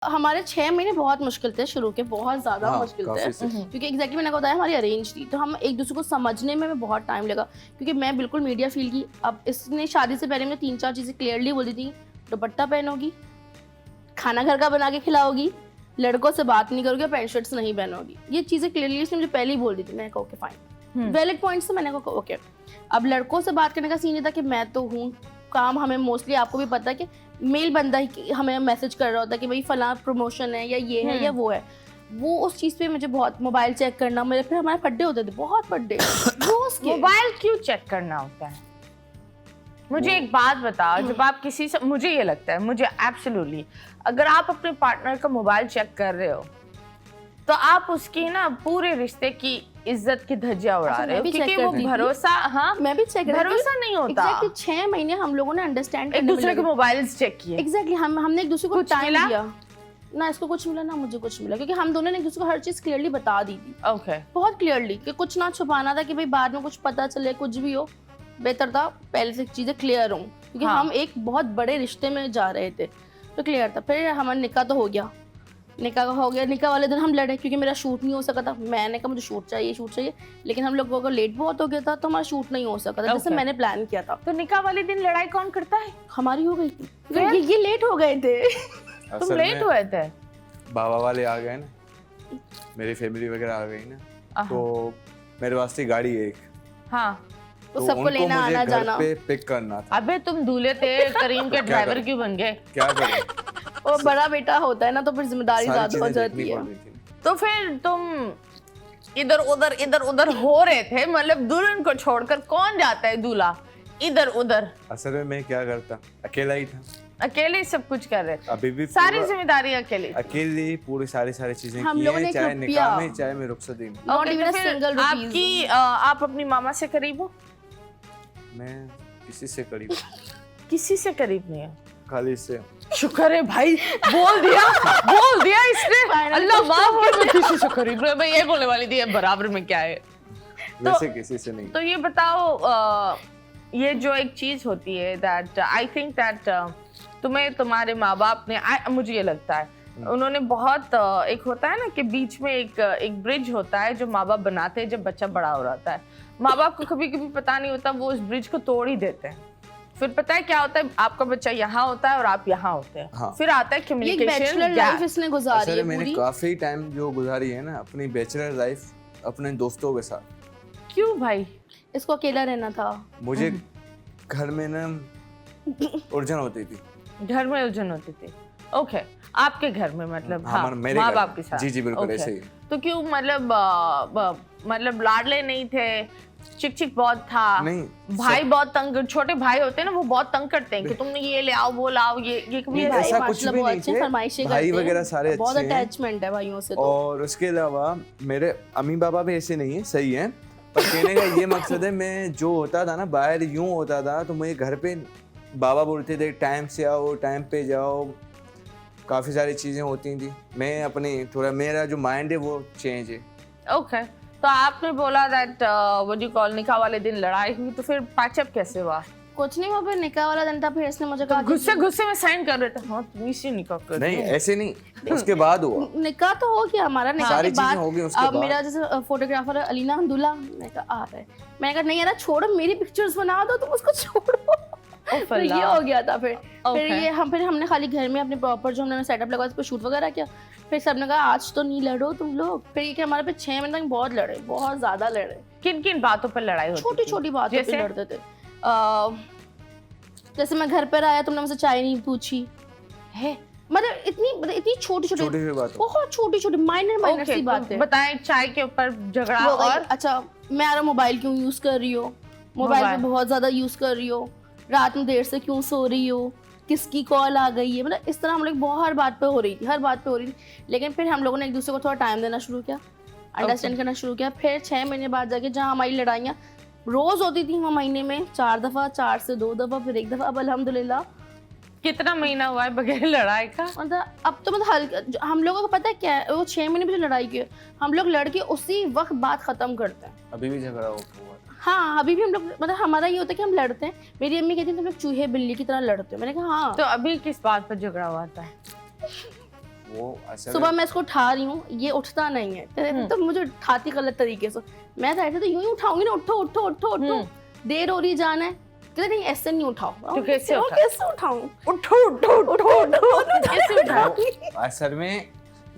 हमारे 6 महीने बहुत मुश्किल थे शुरू के, बहुत ज़्यादा मुश्किल थे क्योंकि एग्जैक्टली मैंने बताया हमारी अरेंज थी, तो हम एक दूसरे को समझने में बहुत टाइम लगा क्योंकि मैं बिल्कुल मीडिया फील्ड की। अब इसने शादी से पहले मुझे 3-4 चीज़ें क्लियरली बोली थी, दुपट्टा पहनोगी, खाना घर का बना के खिलाओगी, लड़कों से बात नहीं करोगे, पैंट शर्ट्स नहीं पहनोगी। ये चीज़ें क्लियरली इसने मुझे पहले ही बोल दी थी। मैंने कहा ओके फाइन, वैलिड पॉइंट्स से मैंने कहा ओके। अब लड़कों से बात करने का सीन ये था कि मैं तो हूँ, काम हमें मोस्टली आपको भी पता है कि मेल बंदा ही हमें मैसेज कर रहा होता है कि भाई फलां प्रमोशन है या ये है या वो है। वो उस चीज़ पे मुझे बहुत मोबाइल चेक करना, मेरे फिर हमारे फड्डे होते थे, बहुत फड्डे रोज के। मोबाइल क्यों चेक करना होता है? मुझे एक बात बताओ, जब आप किसी से, मुझे ये लगता है, मुझे एब्सोल्युटली, अगर आप अपने पार्टनर का मोबाइल चेक कर रहे हो तो आप उसकी ना पूरे रिश्ते की इज्जत की धज्जियां उड़ा रहे हो, क्योंकि वो भरोसा, हाँ मैं भी चेक भरोसा नहीं होता। एग्जैक्टली 6 महीने हम लोगों ने अंडरस्टैंड एक दूसरे के मोबाइल्स चेक किए। एग्जैक्टली हमने एक दूसरे को कुछ टाइम मिला? दिया ना, इसको कुछ मिला ना मुझे कुछ मिला, क्योंकि हम दोनों ने एक दूसरे को हर चीज क्लियरली बता दी थी। ओके, बहुत क्लियरली कि कुछ ना छुपाना था कि भाई बाद में कुछ पता चले, कुछ भी हो, बेहतर था पहले से चीजें क्लियर हों, क्योंकि हम एक बहुत बड़े रिश्ते में जा रहे थे, तो क्लियर था। फिर हमारा निकाह तो हो गया, निकाह हो गया। निकाह वाले दिन हम लड़े क्योंकि मेरा शूट नहीं हो सका था। मैंने कहा मुझे शूट चाहिए, लेकिन हम लोगों को लेट बहुत हो गया था, तो हमारा शूट नहीं हो सका था जैसे मैंने प्लान किया था। तो निकाह वाले दिन लड़ाई कौन करता है? हमारी हो गई थी, ये लेट हो गए थे। तुम लेट हुए थे? बाबा वाले आ गए ना, मेरी फैमिली वगैरह आ गई ना, तो मेरे पास थी गाड़ी एक, हाँ, तो सबको लेना आना जाना पे पिक करना था। अबे तुम दूल्हे थे, करीम के ड्राइवर क्यों बन गए? क्या करें, वो बड़ा बेटा होता है ना, तो फिर जिम्मेदारी ज्यादा हो जाती है। तो फिर तुम इधर उधर हो रहे थे, मतलब दुल्हन को छोड़कर कौन जाता है दूल्हा इधर उधर? असल में मैं क्या करता, अकेला ही था, अकेले ही सब कुछ कर रहे थे, अभी भी सारी जिम्मेदारी अकेले। अकेले पूरी सारी चीजें हम की लोगों ने हैं, एक चाहे रुपया, निकाह में चाहे मैं रुखसती में। Not Okay, even तो a फिर single rupees। आपकी आप अपनी मामा से करीब हो? मैं किसी से करीब, किसी से करीब नहीं है, खाली से। शुक्र है भाई, बोल दिया इसने। अल्लाह माफ कर, मैं किसी से करीब नहीं, मैं ये बोलने वाली थी बराबर में क्या है। वैसे किसी से नहीं। तो ये बताओ, ये जो एक चीज होती है दैट आई थिंक दैट तुम्हें तुम्हारे माँ बाप ने, मुझे ये लगता है उन्होंने बहुत, एक होता है ना कि बीच में एक ब्रिज होता है जो माँ बाप बनाते हैं जब बच्चा बड़ा हो रहा है। माँ बाप को कभी कभी पता नहीं होता, वो उस ब्रिज को तोड़ ही देते हैं। फिर पता है क्या होता है, आपका बच्चा यहाँ होता है और आप यहाँ होते हैं। हाँ। फिर आता है कम्युनिकेशन लाइफ इसने गुजारी है मैंने काफी टाइम जो गुजारी है ना अपनी बैचलर लाइफ अपने दोस्तों के साथ। क्यों भाई? इसको अकेला रहना था। मुझे घर में ना उलझन होती थी। घर में उलझन होती थी? ओके, आपके घर में मतलब? हाँ, माँ बाप के साथ? जी बिल्कुल ऐसे ही। तो क्यों, मतलब लाडले नहीं थे, चिक बहुत था? नहीं, भाई बहुत तंग, छोटे भाई होते हैं ना, वो बहुत तंग करते हैं कि तुम ये ले आओ, वो लाओ, ये कभी ऐसा कुछ भी नहीं थे। भाई वगैरह सारे बहुत अच्छे हैं, अटैचमेंट है भाइयों से तो। और उसके अलावा मेरे अम्मी पापा भी ऐसे नहीं है, सही है, पर कहने का ये मकसद है, मैं जो होता था ना बाहर यूं होता था, तो मुझे घर पे बाबा बोलते थे टाइम से आओ, टाइम पे जाओ, काफ़ी सारी चीज़ें होती थी। मैं अपनी थोड़ा, मेरा जो माइंड है वो चेंज है। ओके, तो आपने बोला दैट व्हाट यू कॉल, निकाह वाले दिन लड़ाई हुई, तो फिर पैचअप कैसे हुआ? कुछ नहीं हुआ, फिर निकाह वाला दिन था, फिर इसने मुझे कहा गुस्से में साइन कर रहे थे, हाँ तुम इसी निकाह कर। नहीं ऐसे नहीं, उसके बाद हुआ। निकाह तो हो गया हमारा, निकाह के बाद हो गई उसके बाद। मेरा जैसे फोटोग्राफर अलीना हमदुल्ला, मैंने कहा आ रहा है, मैंने कहा नहीं यार छोड़ो, मेरी पिक्चर्स बना दो, तुम उसको छोड़ो। तो ये हो गया था। फिर हमने खाली घर में अपने प्रॉपर जो हमने सेटअप लगाया, उस पर शूट वगैरह किया। फिर सबने कहा आज तो नहीं लड़ो तुम लोग। फिर ये कि हमारे पे 6 महीने तक बहुत लड़े, बहुत ज्यादा लड़े। किन किन बातों पर लड़ाई होती? छोटी छोटी बातों पे लड़ते थे। जैसे मैं घर पर आया, तुमने मुझसे चाय नहीं पूछी है, मतलब इतनी छोटी छोटी बात, बहुत छोटी माइनर सी बातें। बताएं, चाय के ऊपर झगड़ा, और अच्छा मैं आ रहा, मोबाइल क्यों यूज कर रही हो, मोबाइल पे बहुत ज्यादा यूज कर रही हो, रात में देर से क्यों सो रही हो, किसकी कॉल आ गई है, मतलब इस तरह हम लोग बहुत हर बात पे हो रही थी। लेकिन फिर हम लोगों ने एक दूसरे को थोड़ा टाइम देना शुरू किया, अंडरस्टैंड करना शुरू किया। फिर 6 महीने बाद जाके जहाँ हमारी लड़ाइयाँ रोज होती थी, वहाँ महीने में 4 दफा, 4 से 2 दफा, फिर 1 दफा। अब अल्हम्दुलिल्लाह कितना महीना हुआ है बगैर लड़ाई का? मतलब अब तो मतलब हम लोगों को पता है क्या है, वो 6 महीने में जो लड़ाई की, हम लोग लड़के उसी वक्त बात खत्म करते हैं। अभी भी झगड़ा हुआ? हाँ, अभी भी हम लोग, मतलब हमारा ये होता है कि हम लड़ते हैं। मेरी अम्मी कहती है तुम लोग चूहे बिल्ली की तरह लड़ते हो। मैंने कहा हाँ। तो अभी किस बात पर झगड़ा हुआ था? वो असल सुबह मैं इसको उठा रही हूँ, ये उठता नहीं है, तो मुझे उठाती गलत तरीके से, मैं तो ऐसे तो यूं ही उठाऊंगी ना, उठो उठो उठो उठो, देर हो रही जाना है, कहते नहीं ऐसे नहीं उठाओ, तो कैसे उठाओ? कैसे उठाऊं, उठो उठो उठो उठो कैसे उठाओ? असल में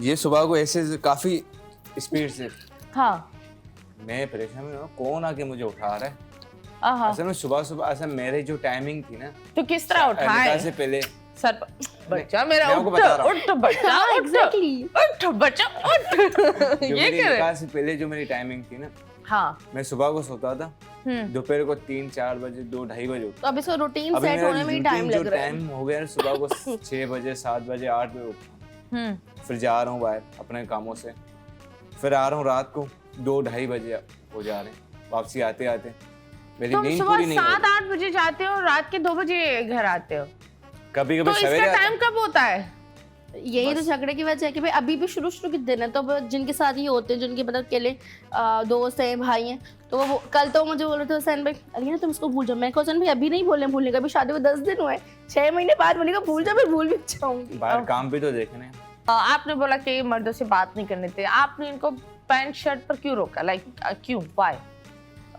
ये सुबह को ऐसे काफी स्पीड से, हाँ मैं परेशान हूँ कौन आके मुझे उठा रहा है। हाँ, असल में सुबह असल मेरे जो टाइमिंग थी ना, तो किस तरह उठाए? निकाह से पहले सर बच्चा मेरा मैं आपको उठ बता रहा हूँ। उठ बच्चा हाँ, उठ exactly. उठ बच्चा उठ जो ये मेरी करे। निकाह से पहले जो मेरी टाइमिंग थी ना, हाँ मैं सुबह को सोता था, दोपहर को 3-4 बजे 2-2:30 बजे उठता। तो अब इसका रूटीन अभी सेट मेरा होने में ही routine टाइम जो लग रहा है। टाइम हो गया है, सुबह को 6 बजे 7 बजे 8 बजे उठता हूँ, फिर जा रहा हूँ बाहर अपने कामों से, फिर आ रहा हूँ रात को 2-2:30 बजे हो जा रहे हैं, वापसी आते आते मेरी तुम नींद सुबह पूरी नहीं होती। 7-8 बजे जाते हो, रात के 2 बजे घर आते हो, कभी तो कभी इसका सवेरे टाइम कब होता है? यही तो झगड़े की वजह है कि भाई अभी भी शुरू के दिन है, तो अब जिनके साथ ये होते हैं, जिनके मतलब अकेले दोस्त हैं, भाई हैं, तो वो कल तो मुझे बोल रहे थे हुसैन भाई, अरे तुम इसको भूल जाओ, मैं हुसैन भाई अभी नहीं बोले भूलने का, अभी शादी को 10 दिन हुए, 6 महीने बाद बोलेगा भूल जाओ, मैं भूल भी जाऊंगी। बाहर काम भी तो देखने हैं। आपने बोला कि मर्दों से बात नहीं करने थे, आपने इनको पैंट शर्ट पर क्यों रोका? लाइक क्यों, व्हाई?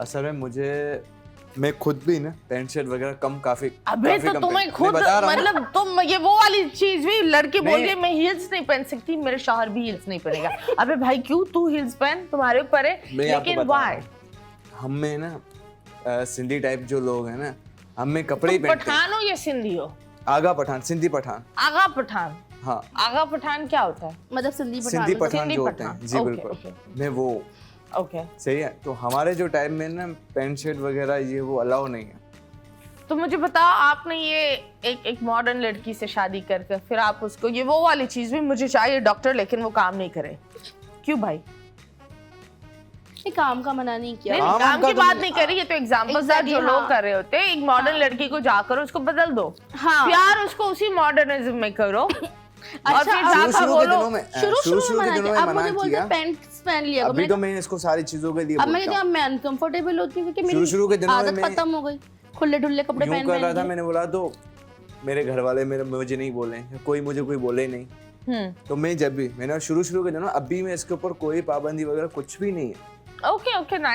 असल में मैं खुद भी ना पैंट शर्ट वगैरह काफी अबे तो कम तुम्हें पहन- खुद मैं बता रहा हूँ। मतलब तुम ये वो वाली चीज भी लड़के बोल नहीं। रहे मैं हील्स नहीं पहन सकती, मेरे शौहर भी हील्स नहीं पहनेगा। अबे भाई क्यों तू हील्स पहन, तुम्हारे ऊपर है, मैं आपको लेकिन बता रहा व्हाई? हूँ। हम में ना सिंधी टाइप जो लोग हैं ना, हम में कपड़े ही पहनते हैं। पठान हो या सिंधी हो? आगा पठान, सिंधी पठान। आगा पठान, हाँ, आगा पठान क्या होता है? मतलब सिंधी सिंधी पठान पठान सिंधी जो होते पठान, हैं, जी ओके, बिल्कुल। ओके। मैं वो ओके, सही है। तो हमारे जो टाइम में ना पैंट शर्ट वगैरह ये वो अलाउ नहीं है। तो मुझे बताओ, आपने ये एक मॉडर्न लड़की से शादी करके फिर आप उसको ये वो वाली चीज भी मुझे चाहिए डॉक्टर, लेकिन वो काम नहीं करे, क्यों भाई? ये काम का मना नहीं किया। नहीं, काम काम का की तो बात नहीं- नहीं करी, ये तो एग्जांपल्स है Exactly, जो लोग हाँ। कर रहे होते हैं। एक मॉडर्न लड़की को जाकर उसको बदल दो, हाँ। प्यार उसको उसी मॉडर्निज्म में करो, और अच्छा, फिर आप जाकर शुरू के बोलो। दिनों में शुरू शुरू में के मना दिनों किया, में अब मना मुझे बोलते किया। हैं पैंट्स पहन लिया अभी तो मैं इसको सारी चीजों के लिए अब मैं कहती बोलता हूँ हूँ। मैं अनकंफर्टेबल होती हूँ क्योंकि शुरू के मेरी दिनों में आदत मैं खत्म हो गई खुले ढुल्ले कपड़े यूं पहन कर रहा था, पहन के। मैंने बोला तो मेरे घर वाले मुझे नहीं बोले, कोई मुझे कोई बोले नहीं। तो मैं जब भी मैंने शुरू के दिनों, अभी मैं इसके ऊपर कोई पाबंदी वगैरह कुछ भी नहीं है। Okay okay, nice.